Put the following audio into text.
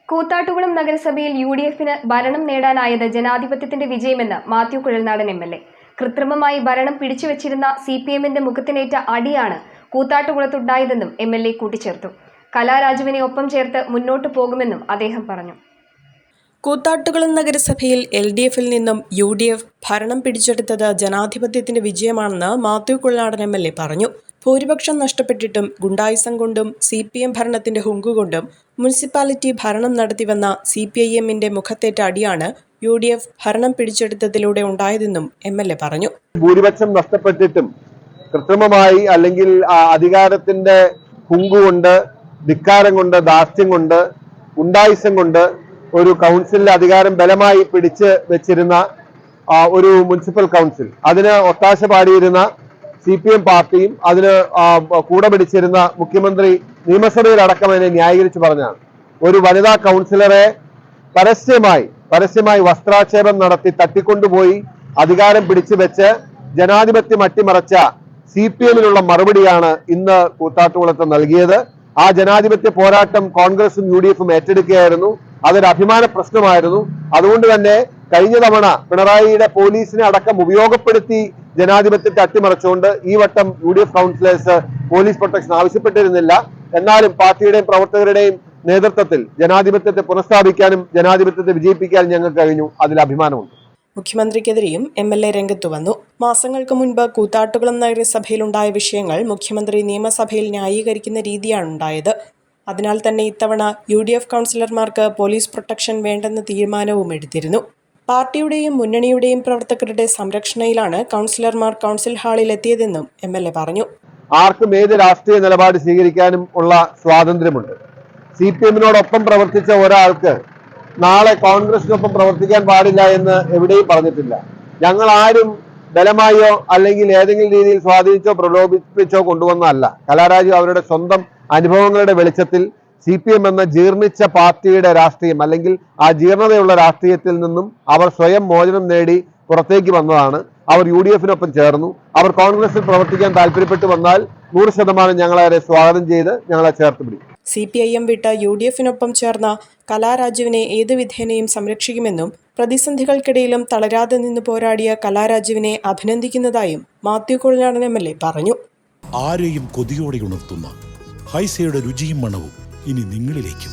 കൂത്താട്ടുകുളം നഗരസഭയിൽ UDFന് ഭരണം നേടാനായത് ജനാധിപത്യത്തിന്റെ വിജയമെന്ന് മാത്യു കുഴൽനാടൻ MLA. കൃത്രിമമായി ഭരണം പിടിച്ചുവച്ചിരുന്ന CPMന്റെ മുഖത്തിനേറ്റ അടിയാണ് കൂത്താട്ടുകുളത്തുണ്ടായതെന്നും MLA കൂട്ടിച്ചേർത്തു. കലാരാജുവിനെ ഒപ്പം ചേർത്ത് മുന്നോട്ടു പോകുമെന്നും അദ്ദേഹം പറഞ്ഞു. കൂത്താട്ടുകുളം നഗരസഭയിൽ LDFൽ നിന്നും UDF ഭരണം പിടിച്ചെടുത്തത് ജനാധിപത്യത്തിന്റെ വിജയമാണെന്ന് മാത്യു കുഴൽനാടൻ MLA പറഞ്ഞു. ഭൂരിപക്ഷം നഷ്ടപ്പെട്ടിട്ടും ഗുണ്ടായിസം കൊണ്ടും CPM ഭരണത്തിന്റെ ഹുങ്കുകൊണ്ടും മുനിസിപ്പാലിറ്റി ഭരണം നടത്തിവന്ന CPIMന്റെ മുഖത്തേറ്റ അടിയാണ് UDF ഭരണം പിടിച്ചെടുത്തതിലൂടെ ഉണ്ടായതെന്നും MLA പറഞ്ഞു. ഭൂരിപക്ഷം നഷ്ടപ്പെട്ടിട്ടും കൃത്രിമമായി അല്ലെങ്കിൽ അധികാരത്തിന്റെ ഹുങ്കുകൊണ്ട്, ധിക്കാരം കൊണ്ട്, ദാസ്യം കൊണ്ട്, ഗുണ്ടായിസം കൊണ്ട് ഒരു കൗൺസിലിലെ അധികാരം ബലമായി പിടിച്ച് വെച്ചിരുന്ന ഒരു മുനിസിപ്പൽ കൗൺസിൽ, അതിന് ഒത്താശ പാടിയിരുന്ന CPM പാർട്ടിയും അതിന് കൂടെ പിടിച്ചിരുന്ന മുഖ്യമന്ത്രി നിയമസഭയിലടക്കം അതിനെ ന്യായീകരിച്ച് പറഞ്ഞാണ്. ഒരു വനിതാ കൗൺസിലറെ പരസ്യമായി വസ്ത്രാക്ഷേപം നടത്തി തട്ടിക്കൊണ്ടുപോയി അധികാരം പിടിച്ചു വെച്ച് ജനാധിപത്യം അട്ടിമറച്ച CPMനുള്ള മറുപടിയാണ് ഇന്ന് കൂത്താട്ടുകുളത്ത് നൽകിയത്. ആ ജനാധിപത്യ പോരാട്ടം കോൺഗ്രസും UDFും ഏറ്റെടുക്കുകയായിരുന്നു. അതൊരു അഭിമാന പ്രശ്നമായിരുന്നു. അതുകൊണ്ട് തന്നെ കഴിഞ്ഞ തവണ പിണറായിയുടെ പോലീസിനെ അടക്കം ഉപയോഗപ്പെടുത്തി ജനാധിപത്യത്തെ അട്ടിമറിച്ചുകൊണ്ട് ഈ വട്ടം UDF കൗൺസിലേഴ്സ് പോലീസ് പ്രൊട്ടക്ഷൻ ആവശ്യപ്പെട്ടിരുന്നില്ല. എന്നാലും പാർട്ടിയുടെയും പ്രവർത്തകരുടെയും നേതൃത്വത്തിൽ ജനാധിപത്യത്തെ പുനഃസ്ഥാപിക്കാനും ജനാധിപത്യത്തെ വിജയിപ്പിക്കാനും ഞങ്ങൾക്ക് കഴിഞ്ഞു. അതിൽ അഭിമാനമുണ്ട്. മുഖ്യമന്ത്രിക്കെതിരെയും MLA രംഗത്തു വന്നു. മാസങ്ങൾക്ക് മുൻപ് കൂത്താട്ടുകുളം നഗരസഭയിലുണ്ടായ വിഷയങ്ങൾ മുഖ്യമന്ത്രി നിയമസഭയിൽ ന്യായീകരിക്കുന്ന രീതിയാണ് ഉണ്ടായത്. അതിനാൽ തന്നെ ഇത്തവണ UDF കൗൺസിലർമാർക്ക് പോലീസ് പ്രൊട്ടക്ഷൻ വേണ്ടെന്ന തീരുമാനവും എടുത്തിരുന്നു. പാർട്ടിയുടെയും മുന്നണിയുടെയും പ്രവർത്തകരുടെ സംരക്ഷണയിലാണ് കൗൺസിലർമാർ കൗൺസിൽ ഹാളിൽ എത്തിയതെന്നും MLA പറഞ്ഞു. ആർക്കും ഏത് രാഷ്ട്രീയ നിലപാട് സ്വീകരിക്കാനും ഉള്ള സ്വാതന്ത്ര്യമുണ്ട്. CPMനോടൊപ്പം പ്രവർത്തിച്ച ഒരാൾക്ക് നാളെ കോൺഗ്രസിനൊപ്പം പ്രവർത്തിക്കാൻ പാടില്ല എന്ന് എവിടെയും പറഞ്ഞിട്ടില്ല. ഞങ്ങൾ ആരും ബലമായോ അല്ലെങ്കിൽ ഏതെങ്കിലും രീതിയിൽ സ്വാധീനിച്ചോ പ്രലോഭിപ്പിച്ചോ കൊണ്ടുവന്നതല്ല. കലാരാജു അവരുടെ സ്വന്തം അനുഭവങ്ങളുടെ വെളിച്ചത്തിൽ CPM എന്ന ജീർണിച്ച പാർട്ടിയുടെ രാഷ്ട്രീയം അല്ലെങ്കിൽ ആ ജീർണതയുള്ള രാഷ്ട്രീയത്തിൽ നിന്നും അവർ സ്വയം മോചനം നേടി പുറത്തേക്ക് വന്നതാണ്. അവർ UDFനൊപ്പം ചേർന്നു. അവർ കോൺഗ്രസിൽ പ്രവർത്തിക്കാൻ താല്പര്യപ്പെട്ടു വന്നാൽ 100% ഞങ്ങളെ സ്വാഗതം ചെയ്ത് ഞങ്ങളെ ചേർത്ത് പിടിക്കും. CPIM വിട്ട് UDFനൊപ്പം ചേർന്ന കലാരാജുവിനെ ഏത് വിധേനയും സംരക്ഷിക്കുമെന്നും പ്രതിസന്ധികൾക്കിടയിലും തളരാതെ നിന്ന് പോരാടിയ കലാരാജുവിനെ അഭിനന്ദിക്കുന്നതായും മാത്യു കുഴൽനാടൻ MLA പറഞ്ഞു. ആരെയും കൊതിയോടെ ഉണർത്തുന്ന ഹൈസയുടെ രുചിയും മണവും ഇനി നിങ്ങളിലേക്കും.